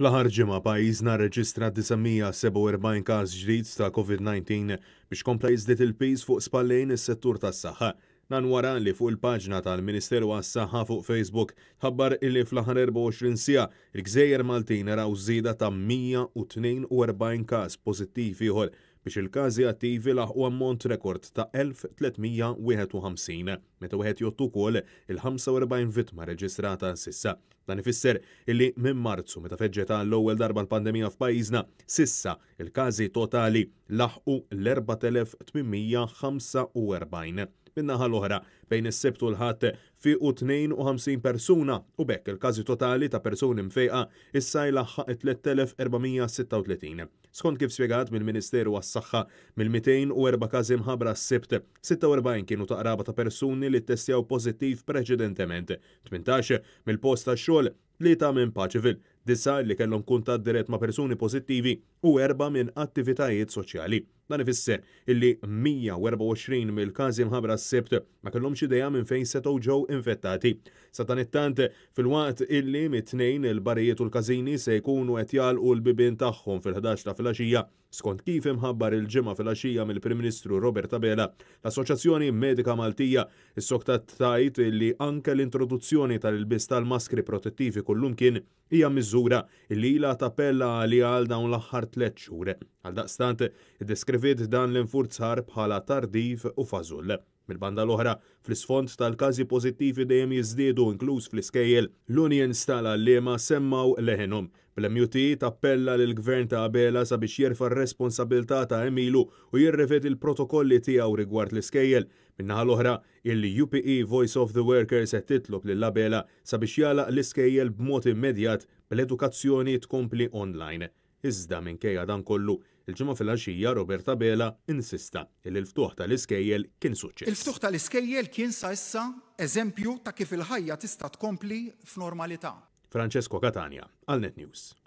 Fl-aħħar ġimgħa pajjiżna rreġistra 947 każ ġdid ta' COVID-19 biex kompla jiżdied il-piż fuq spallejn is-settur tas-saħħa. Dan wara li fuq il-paġna tal-Ministeru għas-Saħħa fuq Facebook ħabbar illi fl-aħħar 24 siegħa il-Gżejjer Maltin raw żieda ta' 142 każ pożittiv ieħor biex il-każi attivi laħqu ammont rekord ta' 1351, meta wieħed jottu wkoll il-45 vittma reġistrata s'issa. Dan ifisser illi minn Marzu meta feġġeta l-ewwel darba l-pandemija f'pajjiżna, s'issa il-każi totali laħqu l-4845. Min-naħa l-oħra bejn is-Sibt u l-Ħadd fiequ 52 persuna u bekk il-każi totali ta' persuni mfejqa issa jlaħħaq 3436. Skont kif spjegat mill-Ministeru għas-Saħħa mill-204 każi mħabbra s-Sibt, 46 kienu ta' qraba ta' persuni li ttestjaw pożittiv preċedentement, 18 mill-post tax-xogħol, 3 minn Paċivil, 9 li kellhom kuntatt dirett ma' persuni pożittivi u 4 minn attivitajiet soċjali. Dan ifisser illi 124 mill-każi mħabbra s-Sibt ma kellhomx idea minn fejn setgħu ġew infettati. Sa dan it-tant fil-waqt illi mit-tnejn il-barijiet u l-każini se jkunu qed jagħlqu l-bibien tagħhom fil-11 ta' filgħaxija, skont kif imħabbar il-ġimgħa filgħaxija mill-Prim Ministru Robert Abela, l-Assoċjazzjoni Medika Maltija issoktat tgħid illi anke l-introduzzjoni tal-ilbies tal-maskri protettivi kullumkien hija miżura illi ilha tappella għaliha għal dawn l-aħħar 3 xhur. Għaldaqstant iddeskrivit dan l-infurzar bħala tardif u fażul. Mill-banda l-oħra, fl-isfond tal-każi pożittivi dejjem jiżdiedu inkluż fl-iskejjel, l-Unions tal-għalliema semmaw leħenhom. Bl-MUT tappella lill-Gvern ta' Abela sabiex jerfa' r-responsabilità ta' emilu u jirrevedi l-protokolli tiegħu rigward l-iskejjel. Min-naħa l-oħra, il-UPE Voice of the Workers qed titlob lil Abela sabiex jagħlaq l-iskejjel b'mod immedjat bl-edukazzjoni tkompli online. Iżda minkejja dan kollu, il-ġimgħa filgħaxija Robert Abela insista li l-ftuħ tal-iskejjel kien suċċess. Il-ftuħ tal-iskejjel kien sa issa eżempju ta' kif il-ħajja tista' tkompli f'normalità. Francesco Catania, għal Net News.